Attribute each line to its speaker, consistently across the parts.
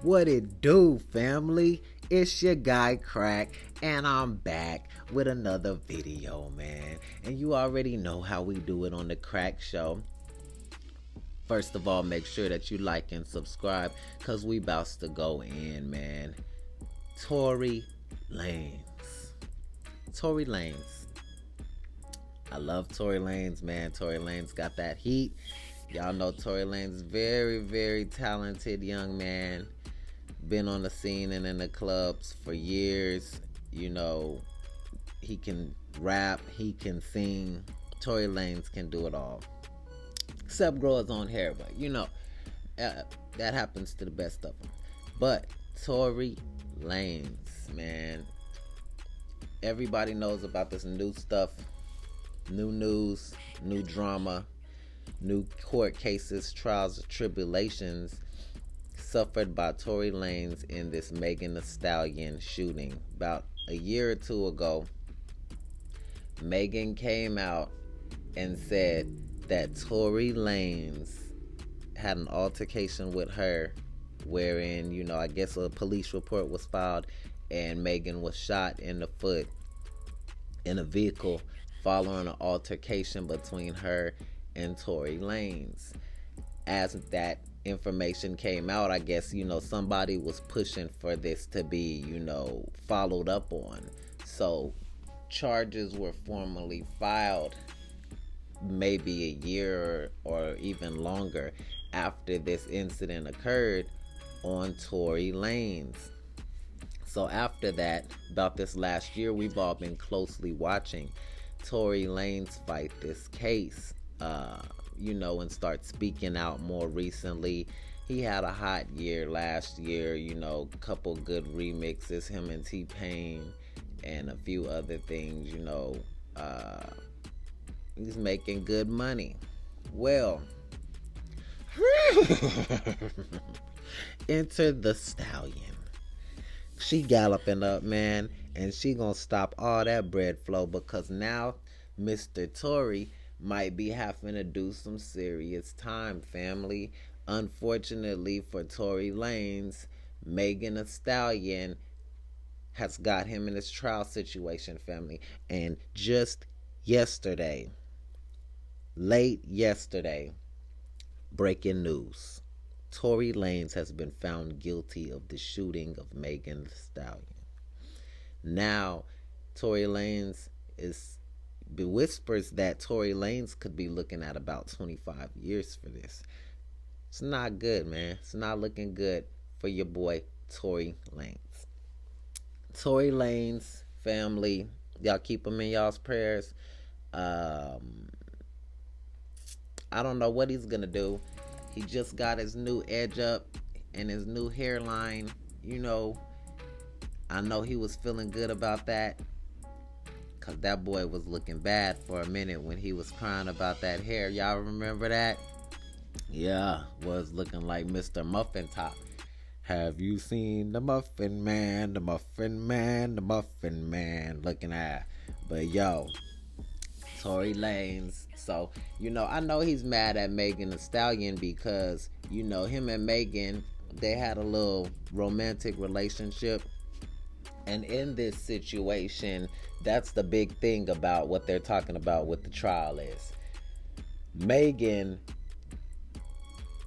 Speaker 1: What it do, family? It's your guy Krack, and I'm back with another video, man. And you already know how we do it on the Krack Show. First of all, make sure that you like and subscribe, cause we about to go in, man. Tory Lanez. Tory Lanez. I love Tory Lanez, man. Tory Lanez got that heat. Y'all know Tory Lanez, very, very talented young man. Been on the scene and in the clubs for years. You know, he can rap, he can sing. Tory Lanez can do it all. Except grow his own hair, but you know, that happens to the best of them. But Tory Lanez, man. Everybody knows about this new stuff, new news, new drama, new court cases, trials, and tribulations suffered by Tory Lanez in this Megan Thee Stallion shooting. About a year or two ago, Megan came out and said that Tory Lanez had an altercation with her, wherein, you know, I guess a police report was filed and Megan was shot in the foot in a vehicle following an altercation between her and Tory Lanez. As that information came out, I guess, you know, somebody was pushing for this to be, you know, followed up on. So charges were formally filed maybe a year or even longer after this incident occurred on Tory Lanez. So after that, about this last year, we've all been closely watching Tory Lanez fight this case, you know, and start speaking out more recently. He had a hot year last year, you know, couple good remixes, him and T-Pain and a few other things, you know. He's making good money. Well, enter the Stallion. She galloping up, man, and she gonna stop all that bread flow, because now Mr. Tory might be having to do some serious time, family. Unfortunately for Tory Lanez, Megan Thee Stallion has got him in his trial situation, family. And just yesterday, late yesterday, breaking news. Tory Lanez has been found guilty of the shooting of Megan Thee Stallion. Now, Tory Lanez whispers that Tory Lanez could be looking at about 25 years for this. It's not good, man. It's not looking good for your boy Tory Lanez. Tory Lanez, family, y'all keep him in y'all's prayers. I don't know what he's gonna do. He just got his new edge up and his new hairline. You know, I know he was feeling good about that, because that boy was looking bad for a minute when he was crying about that hair. Y'all remember that? Yeah, was looking like Mr. Muffin Top. Have you seen the Muffin Man, the Muffin Man, the Muffin Man? Looking at. But yo, Tory Lanez. So, you know, I know he's mad at Megan Thee Stallion because, you know, him and Megan, they had a little romantic relationship. And in this situation, that's the big thing about what they're talking about with the trial is Megan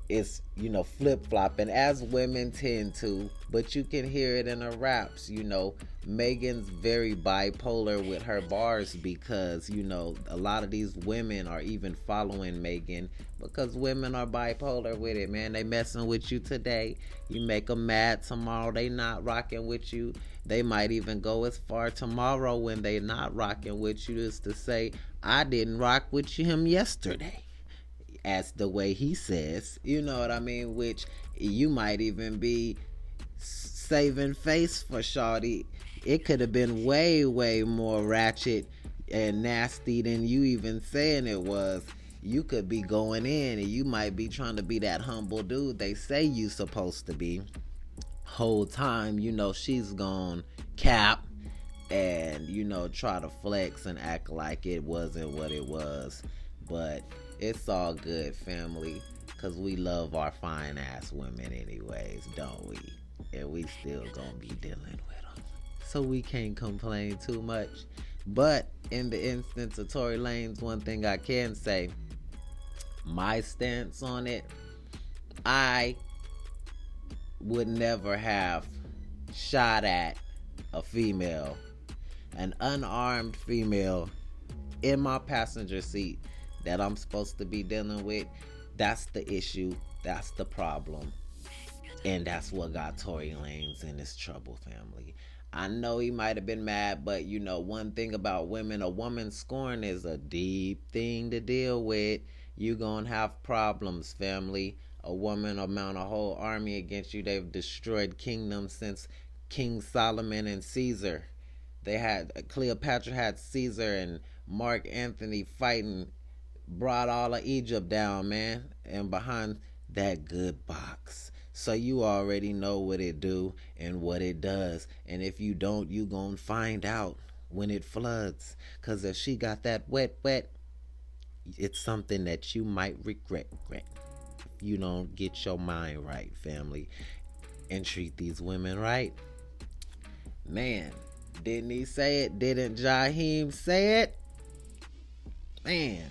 Speaker 1: is, you know, flip-flopping, as women tend to, but you can hear it in her raps. You know, Megan's very bipolar with her bars because, you know, a lot of these women are even following Megan because women are bipolar with it, man. They messing with you today, you make them mad tomorrow, they not rocking with you. They might even go as far tomorrow when they not rocking with you as to say, I didn't rock with him yesterday, as the way he says, you know what I mean? Which you might even be saving face for shawty. It could have been way, way more ratchet and nasty than you even saying it was. You could be going in and you might be trying to be that humble dude they say you supposed to be. Whole time, you know, she's gone cap and, you know, try to flex and act like it wasn't what it was. But it's all good, family, because we love our fine ass women anyways, don't we? and we still gonna be dealing with them. So we can't complain too much. But in the instance of Tory Lanez, one thing I can say, my stance on it, I would never have shot at a female, an unarmed female, in my passenger seat that I'm supposed to be dealing with. That's the issue. That's the problem. And that's what got Tory Lanez in his trouble, family. I know he might have been mad, but you know, one thing about women, a woman scorn is a deep thing to deal with. You gonna have problems, family. A woman will mount a whole army against you. They've destroyed kingdoms since King Solomon and Caesar. They had Cleopatra had Caesar and Mark Antony fighting, brought all of Egypt down, man, and behind that good box. So you already know what it do and what it does. And if you don't, you gonna find out when it floods. Cause if she got that wet, it's something that you might regret. If you don't get your mind right, family, and treat these women right. Man, didn't he say it? Didn't Jaheim say it? Man,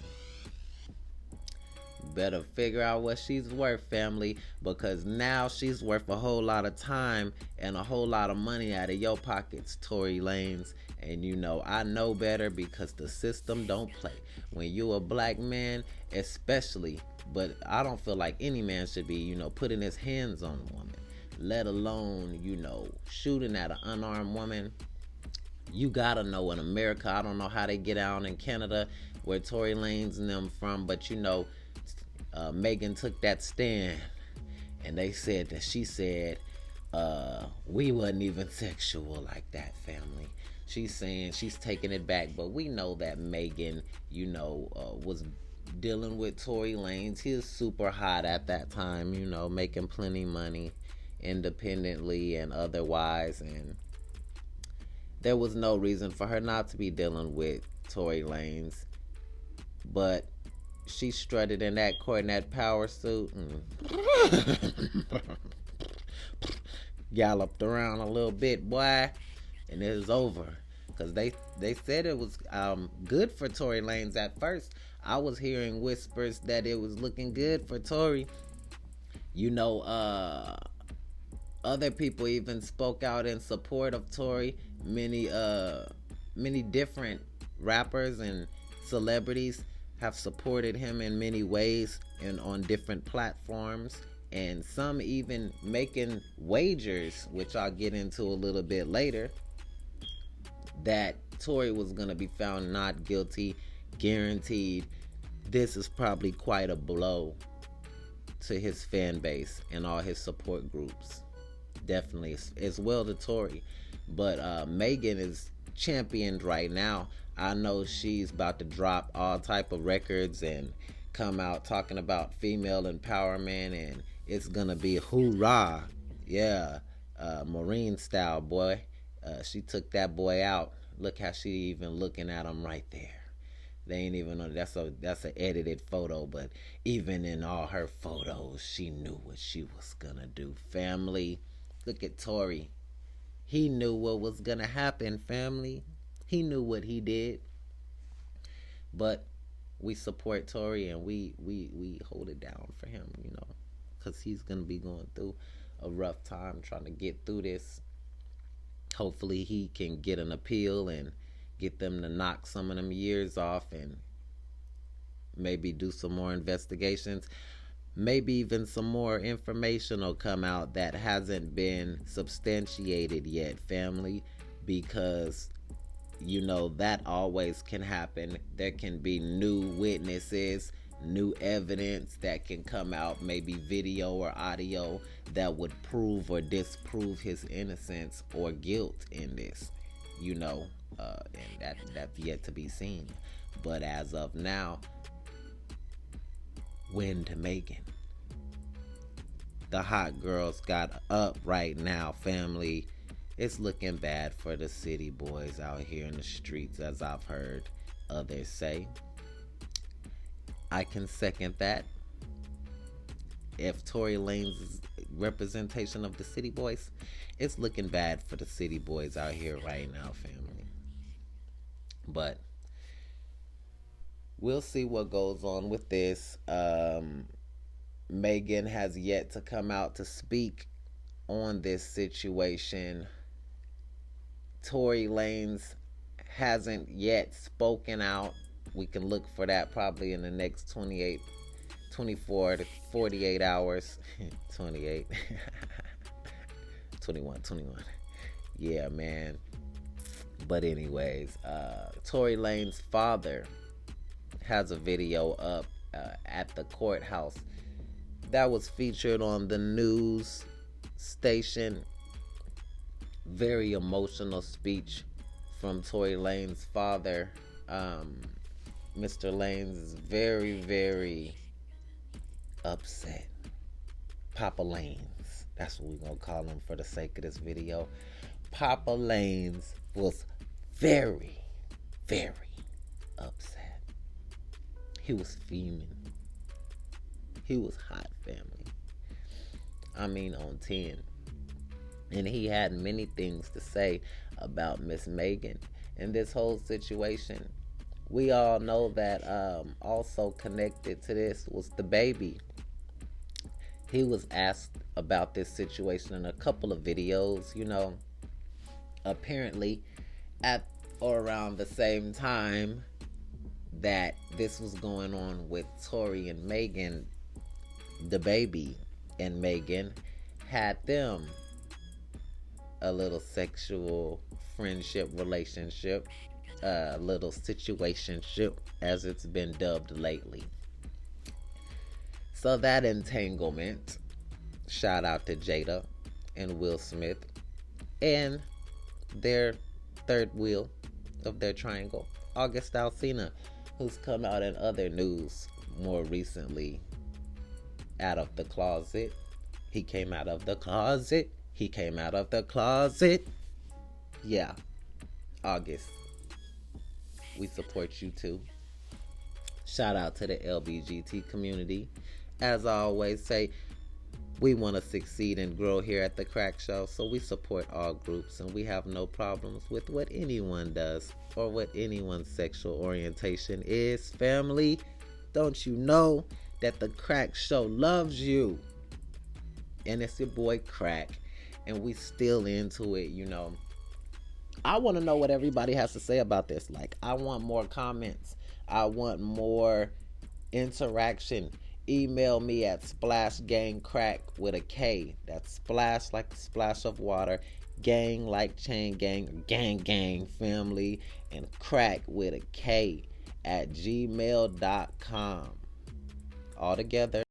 Speaker 1: better figure out what she's worth, family, because now she's worth a whole lot of time and a whole lot of money out of your pockets, Tory Lanez. And you know, I know better because the system don't play. When you a black man, especially, but I don't feel like any man should be, you know, putting his hands on a woman, let alone, you know, shooting at an unarmed woman. You gotta know in America, I don't know how they get out in Canada where Tory Lanez and them from, but you know, Megan took that stand and they said that she said we wasn't even sexual like that, family. She's saying she's taking it back, but we know that Megan, you know, was dealing with Tory Lanez. He was super hot at that time, you know, making plenty money independently and otherwise, and there was no reason for her not to be dealing with Tory Lanez. But she strutted in that court in that power suit and galloped around a little bit, boy, and it was over. Because they said it was good for Tory Lanez at first. I was hearing whispers that it was looking good for Tory. You know, other people even spoke out in support of Tory. Many different rappers and celebrities have supported him in many ways and on different platforms, and some even making wagers, which I'll get into a little bit later, that Tory was going to be found not guilty, guaranteed. This is probably quite a blow to his fan base and all his support groups. Definitely as well to Tory. But Megan is championed right now. I know she's about to drop all type of records and come out talking about female empowerment, and it's gonna be hoorah. Yeah, Marine style, boy. She took that boy out. Look how she even looking at him right there. They ain't even know that's an edited photo, but even in all her photos, she knew what she was gonna do. Family, look at Tory. He knew what was gonna happen, family. He knew what he did. But we support Tory and we hold it down for him, you know, because he's gonna be going through a rough time trying to get through this. Hopefully he can get an appeal and get them to knock some of them years off and maybe do some more investigations. Maybe even some more information will come out that hasn't been substantiated yet, family, because you know that always can happen. There can be new witnesses, new evidence that can come out, maybe video or audio that would prove or disprove his innocence or guilt in this, you know, and that's yet to be seen. But as of now, win to Megan. The hot girls got up right now, family. It's looking bad for the city boys out here in the streets, as I've heard others say. I can second that. If Tory Lanez representation of the city boys. It's looking bad for the city boys out here right now, family. But we'll see what goes on with this. Megan has yet to come out to speak on this situation. Tory Lanez hasn't yet spoken out. We can look for that probably in the next 24 to 48 hours. 28. 21. Yeah, man. But anyways, Tory Lanez's father has a video up at the courthouse that was featured on the news station. Very emotional speech from Tory Lanez's father. Mr. Lanez is very, very upset. Papa Lanez, that's what we're gonna call him for the sake of this video. Papa Lanez was very, very upset. He was fuming. He was hot, family. I mean, on 10. And he had many things to say about Miss Megan and this whole situation. We all know that also connected to this was the baby. He was asked about this situation in a couple of videos, apparently at or around the same time that this was going on with Tory and Megan. The baby and Megan had them a little sexual friendship relationship, a little situationship as it's been dubbed lately. So that entanglement, shout out to Jada and Will Smith and their third wheel of their triangle, August Alsina, who's come out in other news more recently out of the closet. He came out of the closet. Yeah, August. We support you too. Shout out to the LBGT community. As I always say, we want to succeed and grow here at the Krack Show, so we support all groups and we have no problems with what anyone does or what anyone's sexual orientation is. Family, don't you know that the Krack Show loves you? And it's your boy Krack, and we still into it, I want to know what everybody has to say about this. Like, I want more comments. I want more interaction. Email me at splashgangkrack with a K. That's splash like a splash of water, gang like chain gang, gang family, and crack with a K at gmail.com. All together.